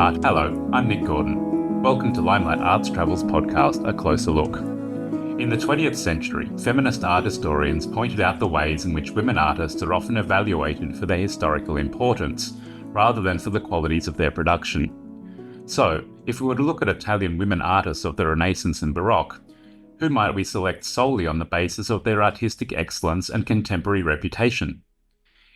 Hello, I'm Nick Gordon. Welcome to Limelight Arts Travel's podcast, A Closer Look. In the 20th century, feminist art historians pointed out the ways in which women artists are often evaluated for their historical importance, rather than for the qualities of their production. So, if we were to look at Italian women artists of the Renaissance and Baroque, who might we select solely on the basis of their artistic excellence and contemporary reputation?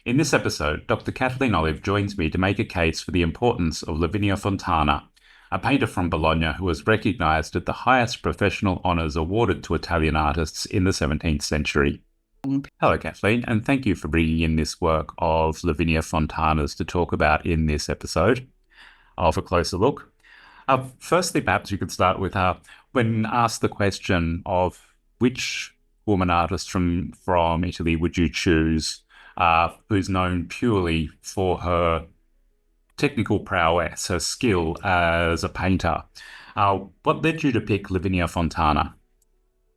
In this episode, Dr. Kathleen Olive joins me to make a case for the importance of Lavinia Fontana, a painter from Bologna who was recognised at the highest professional honours awarded to Italian artists in the 17th century. Hello, Kathleen, and thank you for bringing in this work of Lavinia Fontana's to talk about in this episode of A Closer Look. Firstly, perhaps you could start with when asked the question of which woman artist from Italy would you choose who's known purely for her technical prowess, her skill as a painter. What led you to pick Lavinia Fontana?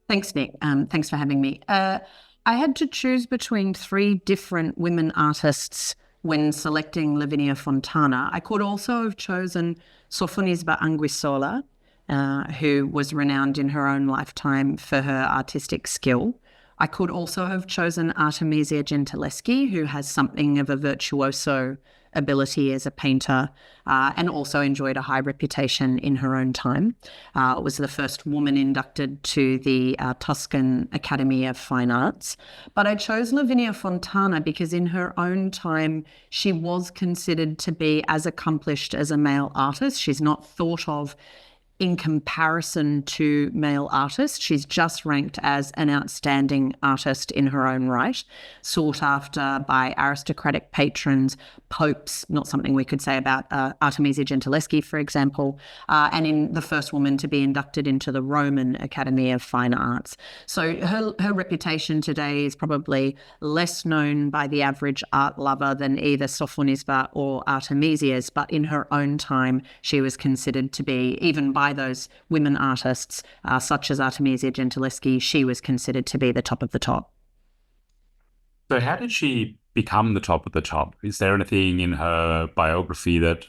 Thanks, Nick. Thanks for having me. I had to choose between three different women artists when selecting Lavinia Fontana. I could also have chosen Sofonisba Anguissola, who was renowned in her own lifetime for her artistic skill. I could also have chosen Artemisia Gentileschi, who has something of a virtuoso ability as a painter and also enjoyed a high reputation in her own time. Was the first woman inducted to the Tuscan Academy of Fine Arts. But I chose Lavinia Fontana because in her own time, she was considered to be as accomplished as a male artist. She's not thought of in comparison to male artists. She's just ranked as an outstanding artist in her own right, sought after by aristocratic patrons, popes, not something we could say about Artemisia Gentileschi, for example, and in the first woman to be inducted into the Roman Academy of Fine Arts. So her reputation today is probably less known by the average art lover than either Sofonisba or Artemisia's, but in her own time, she was considered to be, even by those women artists, such as Artemisia Gentileschi, she was considered to be the top of the top. So how did she become the top of the top? Is there anything in her biography that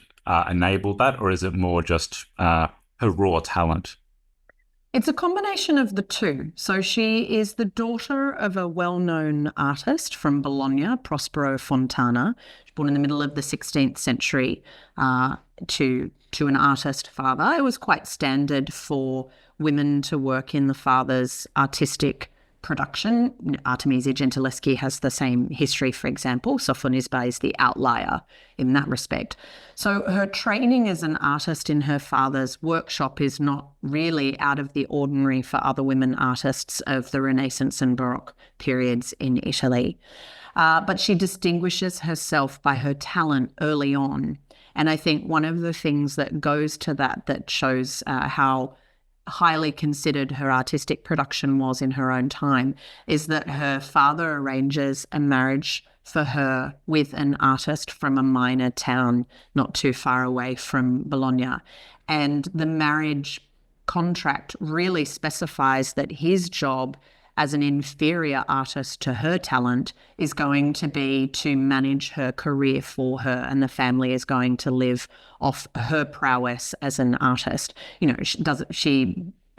enabled that, or is it more just her raw talent? It's a combination of the two. So she is the daughter of a well-known artist from Bologna, Prospero Fontana. She was born in the middle of the 16th century to an artist father. It was quite standard for women to work in the father's artistic production. Artemisia Gentileschi has the same history, for example. Sofonisba is the outlier in that respect. So her training as an artist in her father's workshop is not really out of the ordinary for other women artists of the Renaissance and Baroque periods in Italy. But she distinguishes herself by her talent early on. And I think one of the things that goes to that shows how highly considered her artistic production was in her own time is that her father arranges a marriage for her with an artist from a minor town not too far away from Bologna. And the marriage contract really specifies that his job as an inferior artist to her talent is going to be to manage her career for her, and the family is going to live off her prowess as an artist. You know,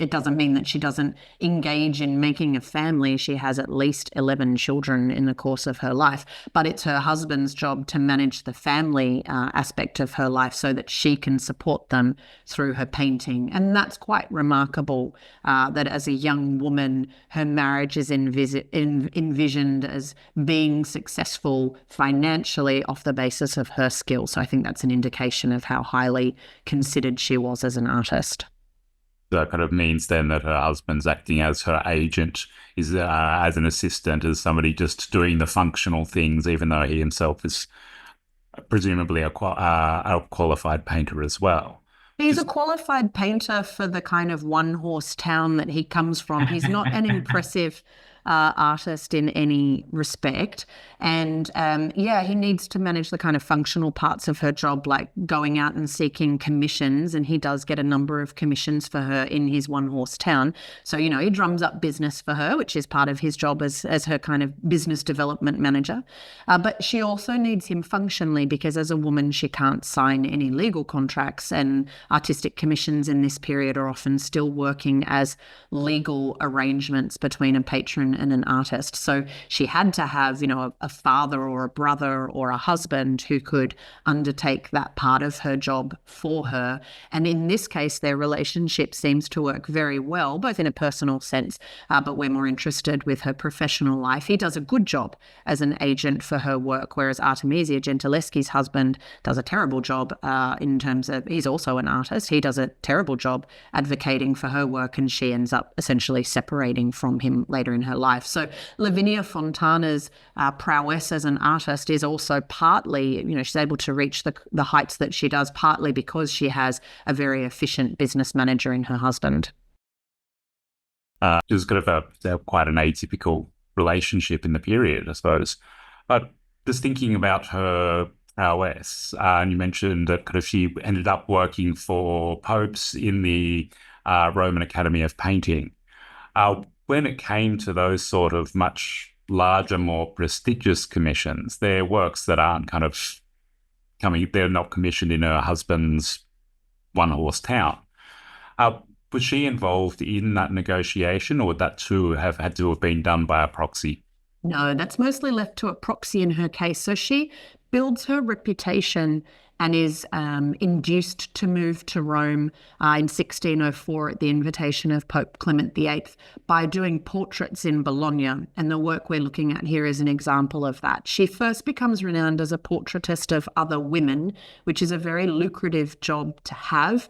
it doesn't mean that she doesn't engage in making a family. She has at least 11 children in the course of her life, but it's her husband's job to manage the family aspect of her life so that she can support them through her painting. And that's quite remarkable that as a young woman, her marriage is envisioned as being successful financially off the basis of her skill. So I think that's an indication of how highly considered she was as an artist. That kind of means then that her husband's acting as her agent, is as an assistant, as somebody just doing the functional things, even though he himself is presumably a qualified painter as well. He's a qualified painter for the kind of one-horse town that he comes from. He's not an impressive artist in any respect. And he needs to manage the kind of functional parts of her job, like going out and seeking commissions. And he does get a number of commissions for her in his one-horse town. So, he drums up business for her, which is part of his job as her kind of business development manager. But she also needs him functionally, because as a woman, she can't sign any legal contracts, and artistic commissions in this period are often still working as legal arrangements between a patron and an artist. So she had to have, a father or a brother or a husband who could undertake that part of her job for her. And in this case, their relationship seems to work very well, both in a personal sense, but we're more interested with her professional life. He does a good job as an agent for her work, whereas Artemisia, Gentileschi's husband, does a terrible job in terms of, he's also an artist. He does a terrible job advocating for her work, and she ends up essentially separating from him later in her life. So Lavinia Fontana's prowess as an artist is also partly, she's able to reach the heights that she does, partly because she has a very efficient business manager in her husband. She's kind of quite an atypical relationship in the period, I suppose. But just thinking about her prowess, and you mentioned that kind of she ended up working for popes in the Roman Academy of Painting. When it came to those sort of much larger, more prestigious commissions, they're works that aren't kind of they're not commissioned in her husband's one-horse town. Was she involved in that negotiation, or would that too have had to have been done by a proxy? No, that's mostly left to a proxy in her case. So she builds her reputation and is induced to move to Rome in 1604 at the invitation of Pope Clement VIII by doing portraits in Bologna. And the work we're looking at here is an example of that. She first becomes renowned as a portraitist of other women, which is a very lucrative job to have.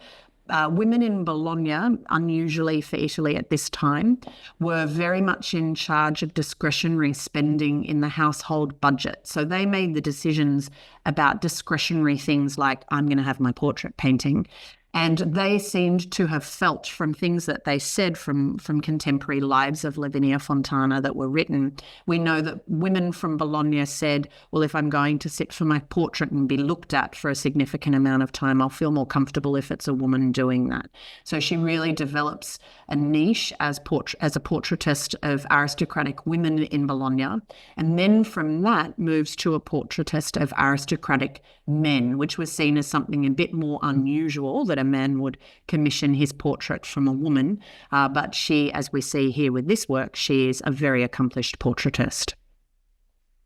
Women in Bologna, unusually for Italy at this time, were very much in charge of discretionary spending in the household budget. So they made the decisions about discretionary things like, I'm going to have my portrait painting. And they seemed to have felt from things that they said from contemporary lives of Lavinia Fontana that were written. We know that women from Bologna said, well, if I'm going to sit for my portrait and be looked at for a significant amount of time, I'll feel more comfortable if it's a woman doing that. So she really develops a niche as a portraitist of aristocratic women in Bologna. And then from that moves to a portraitist of aristocratic men, which was seen as something a bit more unusual, that a man would commission his portrait from a woman. But she, as we see here with this work, she is a very accomplished portraitist.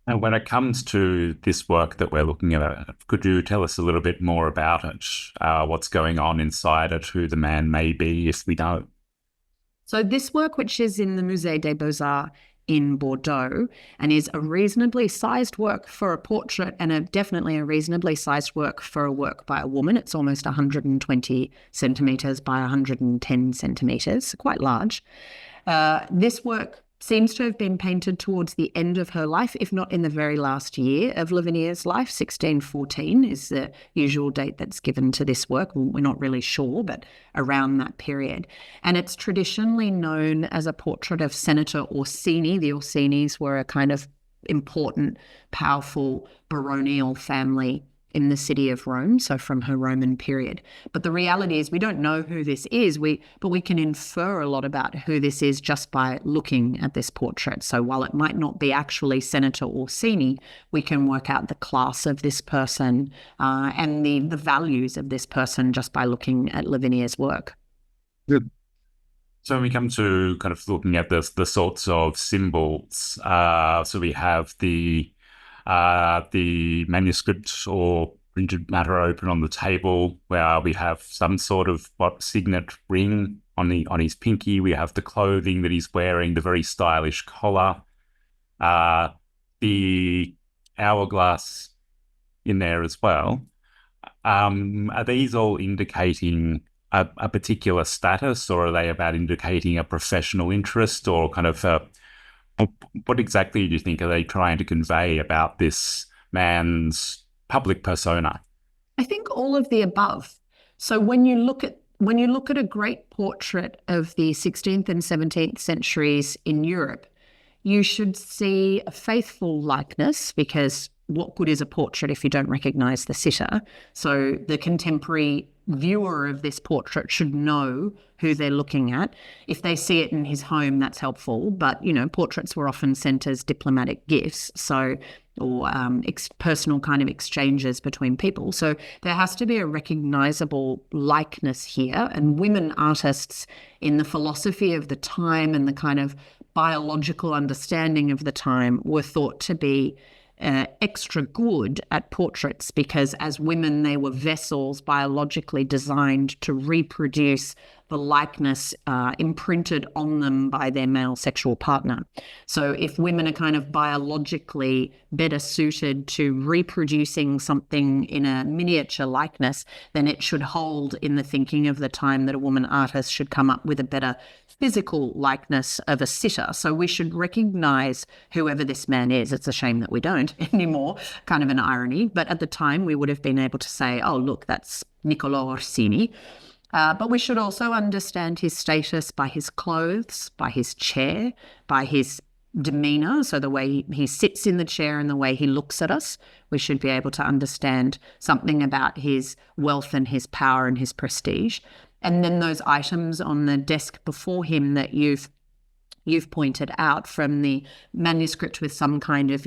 And when it comes to this work that we're looking at, could you tell us a little bit more about it? What's going on inside it, who the man may be, if we know? So this work, which is in the Musée des Beaux-Arts in Bordeaux, and is a reasonably sized work for a portrait, and definitely a reasonably sized work for a work by a woman. It's almost 120 centimetres by 110 centimetres, quite large. This work seems to have been painted towards the end of her life, if not in the very last year of Lavinia's life. 1614 is the usual date that's given to this work. We're not really sure, but around that period. And it's traditionally known as a portrait of Senator Orsini. The Orsinis were a kind of important, powerful baronial family in the city of Rome, so from her Roman period. But the reality is we don't know who this is, but we can infer a lot about who this is just by looking at this portrait. So while it might not be actually Senator Orsini, we can work out the class of this person and the values of this person just by looking at Lavinia's work. Good. So when we come to kind of looking at the sorts of symbols, so we have the manuscript or printed matter open on the table, where we have some sort of signet ring on his pinky. We have the clothing that he's wearing, the very stylish collar, the hourglass in there as well. Are these all indicating a particular status, or are they about indicating a professional interest, or kind of what exactly do you think are they trying to convey about this man's public persona? I think all of the above. So when you look at a great portrait of the 16th and 17th centuries in Europe, you should see a faithful likeness, because what good is a portrait if you don't recognise the sitter? So the contemporary viewer of this portrait should know who they're looking at. If they see it in his home, that's helpful. But, portraits were often sent as diplomatic gifts, or personal kind of exchanges between people. So there has to be a recognisable likeness here. And women artists, in the philosophy of the time and the kind of biological understanding of the time, were thought to be extra good at portraits, because as women they were vessels biologically designed to reproduce the likeness imprinted on them by their male sexual partner. So if women are kind of biologically better suited to reproducing something in a miniature likeness, then it should hold in the thinking of the time that a woman artist should come up with a better physical likeness of a sitter. So we should recognise whoever this man is. It's a shame that we don't anymore, kind of an irony. But at the time we would have been able to say, oh, look, that's Niccolò Orsini. But we should also understand his status by his clothes, by his chair, by his demeanour, so the way he sits in the chair and the way he looks at us. We should be able to understand something about his wealth and his power and his prestige. And then those items on the desk before him that you've pointed out, from the manuscript with some kind of,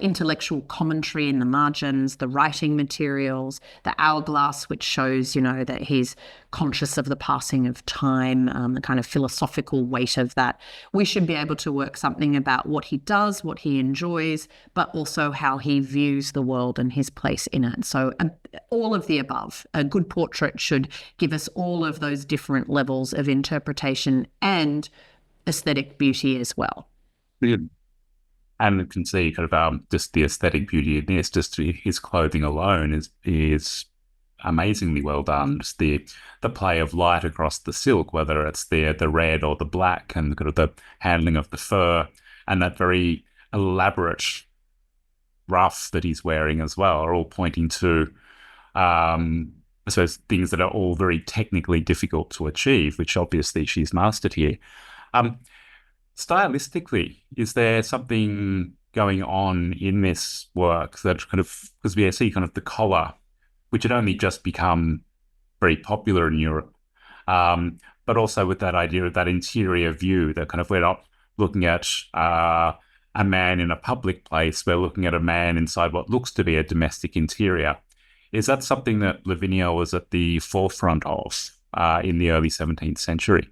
intellectual commentary in the margins, the writing materials, the hourglass, which shows, that he's conscious of the passing of time, the kind of philosophical weight of that. We should be able to work something about what he does, what he enjoys, but also how he views the world and his place in it. So all of the above. A good portrait should give us all of those different levels of interpretation and aesthetic beauty as well. Brilliant. And you can see kind of just the aesthetic beauty in this, just his clothing alone is amazingly well done. Just the play of light across the silk, whether it's the red or the black, and kind of the handling of the fur, and that very elaborate ruff that he's wearing as well, are all pointing to I suppose things that are all very technically difficult to achieve, which obviously she's mastered here. Stylistically, is there something going on in this work that kind of, because we see kind of the collar, which had only just become very popular in Europe, but also with that idea of that interior view, that kind of, we're not looking at a man in a public place, we're looking at a man inside what looks to be a domestic interior. Is that something that Lavinia was at the forefront of in the early 17th century?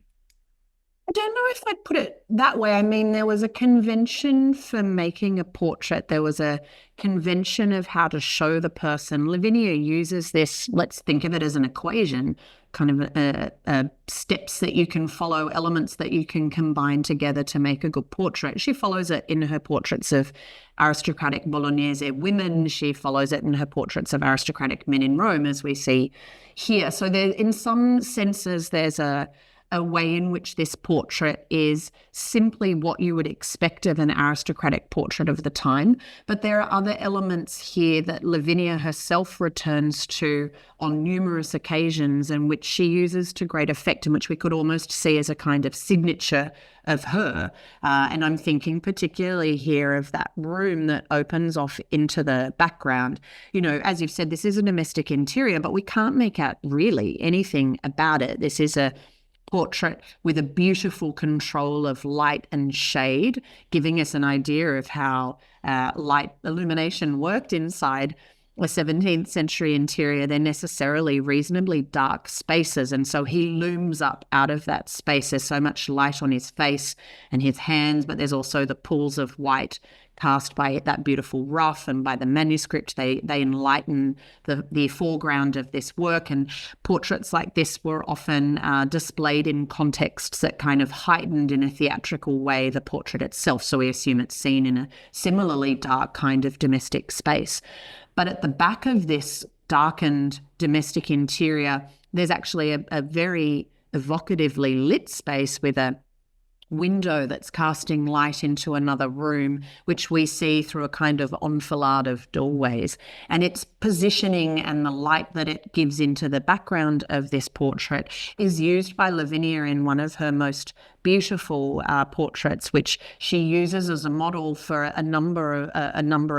I don't know if I'd put it that way. I mean, there was a convention for making a portrait. There was a convention of how to show the person. Lavinia uses this, let's think of it as an equation, kind of steps that you can follow, elements that you can combine together to make a good portrait. She follows it in her portraits of aristocratic Bolognese women. She follows it in her portraits of aristocratic men in Rome, as we see here. So there, in some senses, there's a way in which this portrait is simply what you would expect of an aristocratic portrait of the time. But there are other elements here that Lavinia herself returns to on numerous occasions, and which she uses to great effect, and which we could almost see as a kind of signature of her. And I'm thinking particularly here of that room that opens off into the background. As you've said, this is a domestic interior, but we can't make out really anything about it. This is a portrait with a beautiful control of light and shade, giving us an idea of how light illumination worked inside a 17th century interior. They're necessarily reasonably dark spaces, and so he looms up out of that space. There's so much light on his face and his hands, but there's also the pools of white cast by that beautiful ruff and by the manuscript. They enlighten the foreground of this work, and portraits like this were often displayed in contexts that kind of heightened in a theatrical way the portrait itself, so we assume it's seen in a similarly dark kind of domestic space. But at the back of this darkened domestic interior, there's actually a very evocatively lit space with a window that's casting light into another room, which we see through a kind of enfilade of doorways. And its positioning and the light that it gives into the background of this portrait is used by Lavinia in one of her most beautiful portraits, which she uses as a model for a number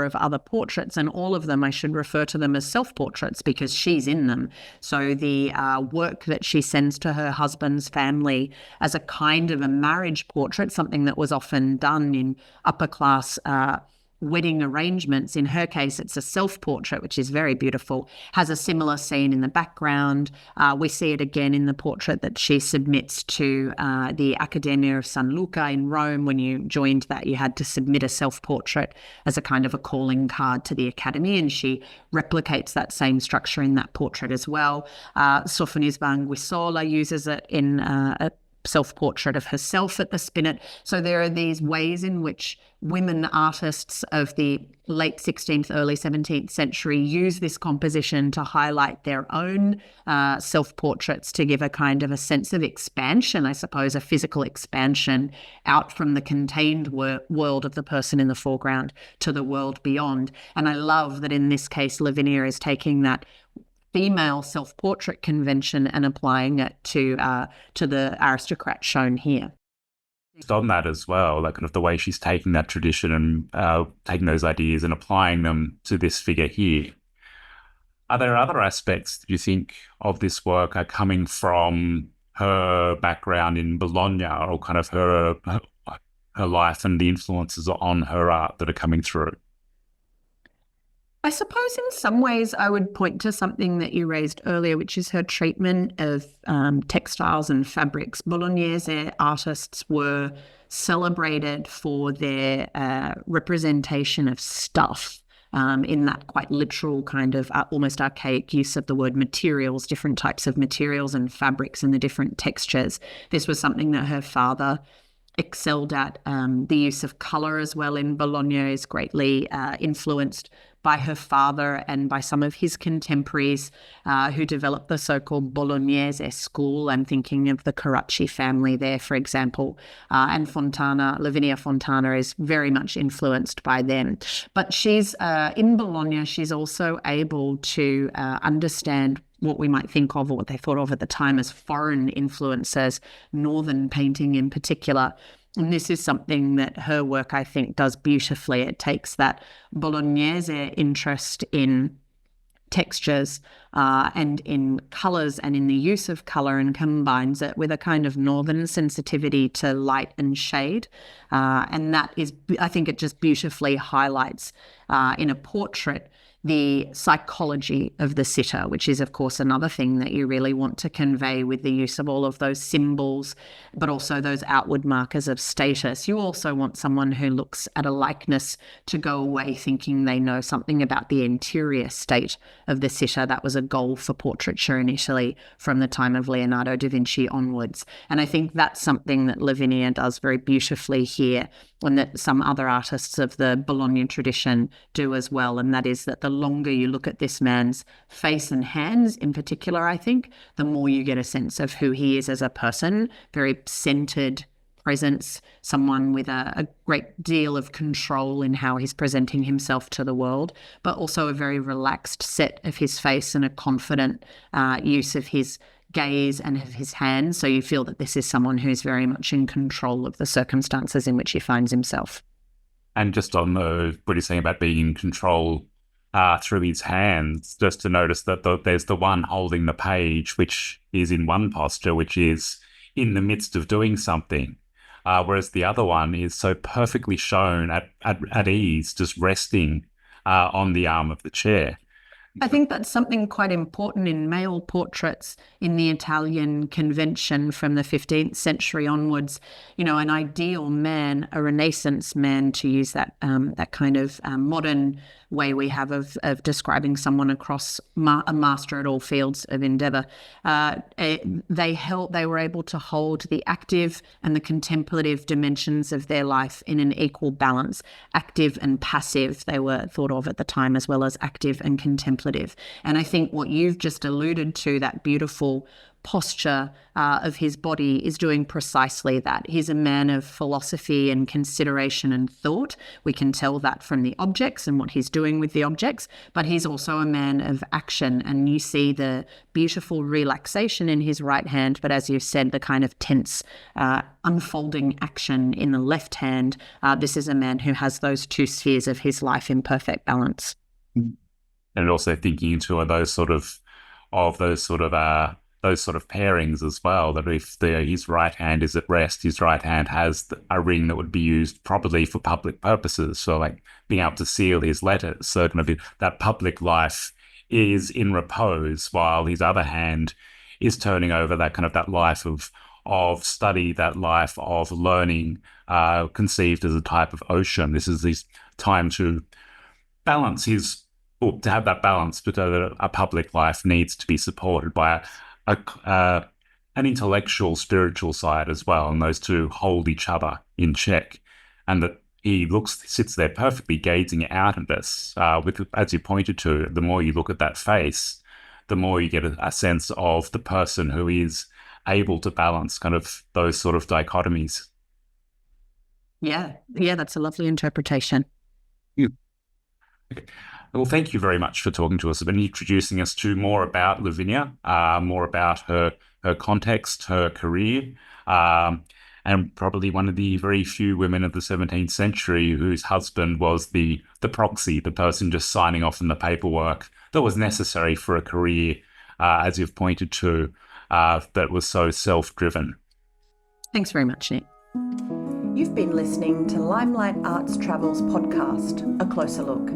of other portraits, and all of them, I should refer to them as self-portraits because she's in them. So the work that she sends to her husband's family as a kind of a marriage portrait, something that was often done in upper class wedding arrangements. In her case, it's a self-portrait, which is very beautiful, has a similar scene in the background. We see it again in the portrait that she submits to the Accademia of San Luca in Rome. When you joined that, you had to submit a self-portrait as a kind of a calling card to the Academy, and she replicates that same structure in that portrait as well. Sofonisba Anguissola uses it in a self-portrait of herself at the spinet. So there are these ways in which women artists of the late 16th, early 17th century use this composition to highlight their own self-portraits, to give a kind of a sense of expansion, I suppose, a physical expansion out from the contained world of the person in the foreground to the world beyond. And I love that in this case, Lavinia is taking that female self-portrait convention and applying it to the aristocrat shown here. Just on that as well, like kind of the way she's taking that tradition and taking those ideas and applying them to this figure here. Are there other aspects that you think of this work are coming from her background in Bologna, or kind of her life and the influences on her art that are coming through? I suppose in some ways I would point to something that you raised earlier, which is her treatment of textiles and fabrics. Bolognese artists were celebrated for their representation of stuff, in that quite literal kind of almost archaic use of the word materials, different types of materials and fabrics and the different textures. This was something that her father excelled at. The use of colour as well in Bologna is greatly influenced by her father and by some of his contemporaries who developed the so-called Bolognese school. I'm thinking of the Carracci family there, for example, and Lavinia Fontana is very much influenced by them. But she's in Bologna, she's also able to understand what we might think of, or what they thought of at the time, as foreign influences, northern painting in particular. And this is something that her work, I think, does beautifully. It takes that Bolognese interest in textures and in colours and in the use of colour, and combines it with a kind of northern sensitivity to light and shade. And that is, I think it just beautifully highlights in a portrait the psychology of the sitter, which is, of course, another thing that you really want to convey with the use of all of those symbols, but also those outward markers of status. You also want someone who looks at a likeness to go away thinking they know something about the interior state of the sitter. That was a goal for portraiture in Italy from the time of Leonardo da Vinci onwards. And I think that's something that Lavinia does very beautifully here, and that some other artists of the Bologna tradition do as well. And that is that the longer you look at this man's face and hands in particular, I think, the more you get a sense of who he is as a person. Very centered presence, someone with a great deal of control in how he's presenting himself to the world, but also a very relaxed set of his face and a confident use of his gaze and of his hands. So you feel that this is someone who's very much in control of the circumstances in which he finds himself. And just on what you're saying about being in control through his hands, just to notice that there's the one holding the page, which is in one posture, which is in the midst of doing something, whereas the other one is so perfectly shown at ease, just resting on the arm of the chair. I think that's something quite important in male portraits in the Italian convention from the 15th century onwards. You know, an ideal man, a Renaissance man, to use that kind of modern way we have of describing someone across a master at all fields of endeavour. They were able to hold the active and the contemplative dimensions of their life in an equal balance. Active and passive, they were thought of at the time, as well as active and contemplative contemplative. And I think what you've just alluded to, that beautiful posture of his body, is doing precisely that. He's a man of philosophy and consideration and thought. We can tell that from the objects and what he's doing with the objects, but he's also a man of action. And you see the beautiful relaxation in his right hand, but as you've said, the kind of tense unfolding action in the left hand. This is a man who has those two spheres of his life in perfect balance. And also thinking into those sort of pairings as well, that if his right hand is at rest, his right hand has a ring that would be used probably for public purposes, so like being able to seal his letters. So kind of that public life is in repose, while his other hand is turning over that life of study, that life of learning, conceived as a type of ocean. This is his time to balance to have that balance, but a public life needs to be supported by an intellectual, spiritual side as well, and those two hold each other in check. And that he sits there perfectly gazing out at us. As you pointed to, the more you look at that face, the more you get a sense of the person who is able to balance kind of those sort of dichotomies. Yeah, that's a lovely interpretation. Yeah. Okay. Well, thank you very much for talking to us and introducing us to more about Lavinia, more about her context, her career, and probably one of the very few women of the 17th century whose husband was the proxy, the person just signing off on the paperwork that was necessary for a career, as you've pointed to, that was so self-driven. Thanks very much, Nick. You've been listening to Limelight Arts Travels podcast, A Closer Look.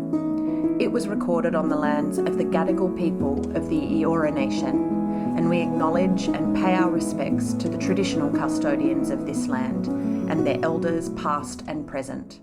It was recorded on the lands of the Gadigal people of the Eora Nation, and we acknowledge and pay our respects to the traditional custodians of this land and their elders past and present.